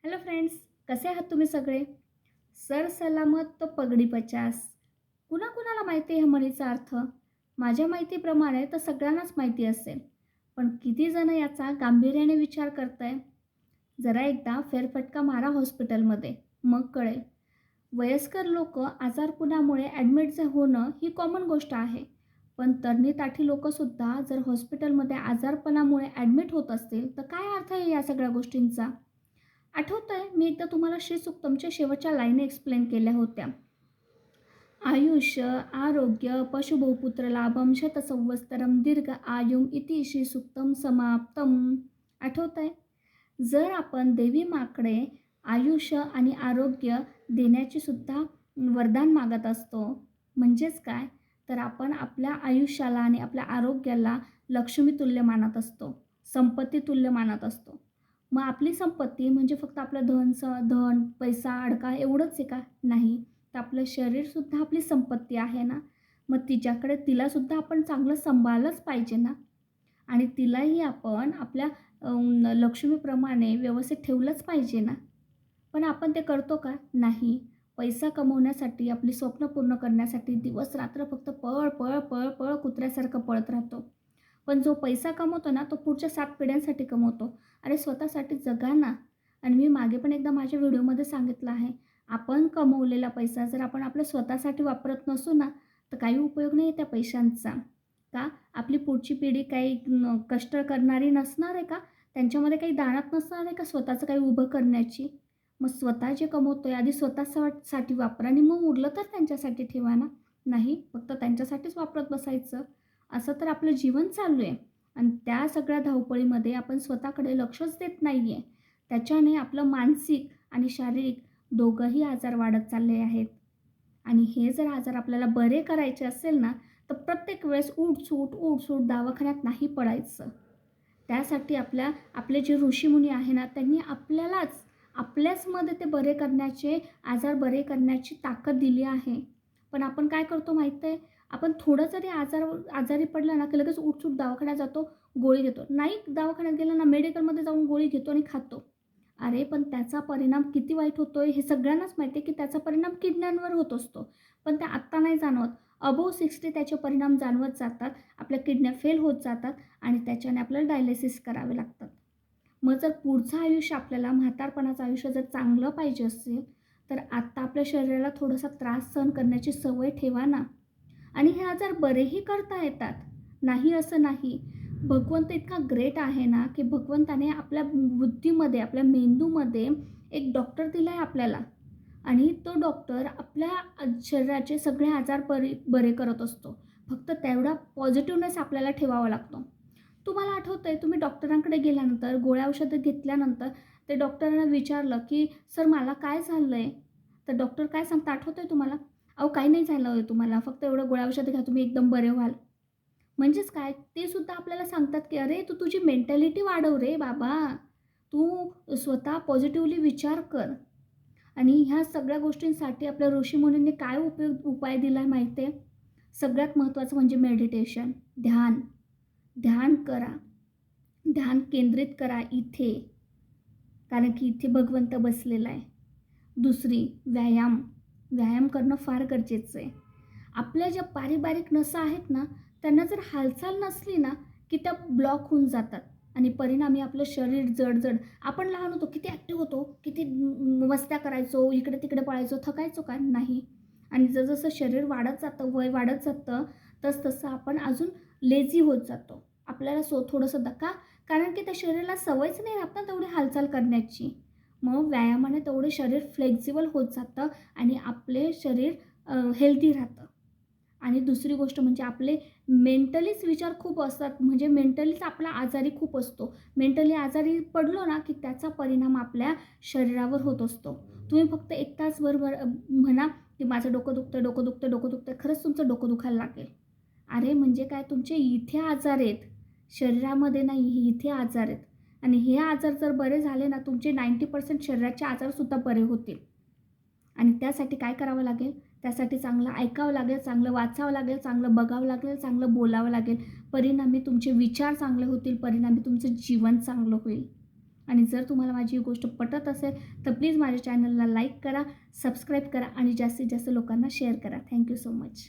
Hello friends, कसे आहात तुम्ही सगळे? सर सलामत तो पगडी पचास. कुणाकुणाला माहिती आहे ह्या म्हणीचा अर्थ? माझ्या माहितीप्रमाणे तर सगळ्यांनाच माहिती असेल. पण किती जण याचा गांभीर्याने विचार करताय? जरा एकदा फेरफटका मारा हॉस्पिटलमध्ये, मग कळेल. वयस्कर लोक आजारपणामुळे ॲडमिट होणं ही कॉमन गोष्ट आहे. पण तरणीताठी लोकंसुद्धा जर हॉस्पिटलमध्ये आजारपणामुळे ॲडमिट होत असतील, तर काय अर्थ आहे या सगळ्या गोष्टींचा? आठवतंय मी एकदा तुम्हाला श्री सुक्तमच्या शेवटच्या लाईनी एक्सप्लेन केल्या होत्या. आयुष्य आरोग्य पशुबहुपुत्र लाभम शतसंवत्सरम दीर्घ आयुम इति श्री सुक्तम समाप्तम. आठवतंय? जर आपण देवी माकडे आयुष्य आणि आरोग्य देण्याची सुद्धा वरदान मागत असतो, म्हणजेच काय, तर आपण आपल्या आयुष्याला आणि आपल्या आरोग्याला लक्ष्मीतुल्य मानत असतो, संपत्तीतुल्य मानत असतो. मग आपली संपत्ती म्हणजे फक्त आपलं धन, पैसा, अडका एवढंच आहे का? नाही. तर आपलं शरीरसुद्धा आपली संपत्ती आहे ना. मग तिलासुद्धा आपण चांगलं सांभाळलंच पाहिजे ना. आणि तिलाही आपण आपल्या लक्ष्मीप्रमाणे व्यवस्थित ठेवलंच पाहिजे ना. पण आपण ते करतो का? नाही. पैसा कमवण्यासाठी, आपली स्वप्न पूर्ण करण्यासाठी दिवस-रात्र फक्त पळ, पळ, पळ, पळ कुत्र्यासारखं पळत राहतो. पण जो पैसा कमवतो ना, तो पुढच्या 7 पिढ्यांसाठी कमवतो. अरे स्वतःसाठी जगा ना. आणि मी मागे पण एकदा माझ्या व्हिडिओमध्ये सांगितलं आहे, आपण कमवलेला पैसा जर आपण आपल्या स्वतःसाठी वापरत नसू ना, तर काही उपयोग नाही आहे त्या पैशांचा. का? आपली पुढची पिढी काही कष्ट करणारी नसणार आहे का? त्यांच्यामध्ये काही दानत नसणार आहे का स्वतःचं काही उभं करण्याची? मग स्वतः जे कमवतोय आधी स्वतःसाठी वापरा आणि मग उरलं तर त्यांच्यासाठी ठेवा ना. नाही, फक्त त्यांच्यासाठीच वापरत बसायचं. असं तर आपलं जीवन चालू आहे आणि त्या सगळ्या धावपळीमध्ये आपण स्वतःकडे लक्षच देत नाही आहे. त्याच्याने आपलं मानसिक आणि शारीरिक दोघंही आजार वाढत चालले आहेत. आणि हे जर आजार आपल्याला बरे करायचे असेल ना, तर प्रत्येक वेळेस उठसूट दवाखान्यात नाही पडायचं. त्यासाठी आपले जे ऋषीमुनी आहे ना, त्यांनी आपल्याचमध्ये ते बरे करण्याचे, आजार बरे करण्याची ताकद दिली आहे. पण आपण काय करतो माहीत आहे? आपण थोडं जरी आजारी पडलं ना, की लगेच उठसूट दवाखान्यात जातो, गोळी घेतो. नाही दवाखान्यात गेलं ना, मेडिकलमध्ये जाऊन गोळी घेतो आणि खातो. अरे पण त्याचा परिणाम किती वाईट होतोय हे सगळ्यांनाच माहिती आहे, की त्याचा परिणाम किडण्यांवर होत असतो. पण ते आत्ता नाही जाणवत. अबोव्ह 60 त्याचे परिणाम जाणवत जातात. आपल्या किडन्या फेल होत जातात आणि त्याच्याने आपल्याला डायलिसिस करावे लागतात. मग जर पुढचं आयुष्य आपल्याला म्हातारपणाचं आयुष्य जर चांगलं पाहिजे असेल, तर आत्ता आपल्या शरीराला थोडासा त्रास सहन करण्याची सवय ठेवा ना. आणि हे आजार बरेही करता येतात. नाही असं नाही. भगवंत इतका ग्रेट आहे ना, की भगवंताने आपल्या बुद्धीमध्ये, आपल्या मेंदूमध्ये एक डॉक्टर दिला आहे आपल्याला आणि तो डॉक्टर आपल्या शरीराचे सगळे आजार बरे करत असतो. फक्त तेवढा पॉझिटिव्हनेस आपल्याला ठेवावा लागतो. तुम्हाला आठवतंय तुम्ही डॉक्टरांकडे गेल्यानंतर, गोळ्या औषधं घेतल्यानंतर ते डॉक्टरांना विचारलं, की "सर मला काय झालंय?" तर डॉक्टर काय सांगतात आठवतंय तुम्हाला? "अहो काही नाही झालं आहे तुम्हाला, फक्त एवढं गोळ्या औषधं घ्या, तुम्ही एकदम बरे व्हाल." म्हणजेच काय? ते सुद्धा आपल्याला सांगतात, की "अरे तू तुझी मेंटॅलिटी वाढव रे बाबा. तू स्वतः पॉझिटिव्हली विचार कर." आणि ह्या सगळ्या गोष्टींसाठी आपल्या ऋषीमुनींनी काय उपाय दिला आहे माहिती आहे? सगळ्यात महत्त्वाचं म्हणजे मेडिटेशन, ध्यान. ध्यान करा. ध्यान केंद्रित करा इथे, कारण की इथे भगवंत बसलेला आहे. दुसरी व्यायाम. व्यायाम करणं फार गरजेचं आहे. आपल्या ज्या बारीक नसा आहेत ना, त्यांना जर हालचाल नसली ना, की त्या ब्लॉक होऊन जातात आणि परिणामी आपलं शरीर जड. आपण लहान होतो, किती ॲक्टिव्ह होतो, किती मस्त्या करायचो, इकडे-तिकडे पळायचो, थकायचो का? नाही. आणि जसं शरीर वाढत जातं, वय वाढत जातं, तसं आपण अजून लेझी होत जातो. आपल्याला थोडंसं का? कारण की त्या शरीराला सवयच नाही राहत ना तेवढी हालचाल करण्याची. मग व्यायामाने तेवढे शरीर फ्लेक्झिबल होत जातं आणि आपले शरीर हेल्दी राहतं. आणि दुसरी गोष्ट म्हणजे आपले मेंटलीच विचार खूप असतात, म्हणजे मेंटलीच आपला आजारी खूप असतो. मेंटली आजारी पडलो ना, की त्याचा परिणाम आपल्या शरीरावर होत असतो. तुम्ही फक्त 1 तास म्हणा, की माझं डोकं दुखतंय, डोकं दुखतंय, डोकं दुखतंय. खरंच तुमचं डोकं दुखायला लागेल. अरे म्हणजे काय, तुमचे इथे आजार आहेत, शरीरामध्ये नाही, इथे आजार आहेत. आणि हे आजार जर बरे झाले ना, तुमचे 90% शरीराचे आजारसुद्धा बरे होतील. आणि त्यासाठी काय करावं लागेल? त्यासाठी चांगलं ऐकावं लागेल, चांगलं वाचावं लागेल, चांगलं बघावं लागेल, चांगलं बोलावं लागेल. परिणामी तुमचे विचार चांगले होतील, परिणामी तुमचं जीवन चांगलं होईल. आणि जर तुम्हाला माझी ही गोष्ट पटत असेल तर प्लीज माझ्या चॅनलला लाईक करा, सबस्क्राईब करा आणि जास्तीत जास्त लोकांना शेअर करा. Thank you so much.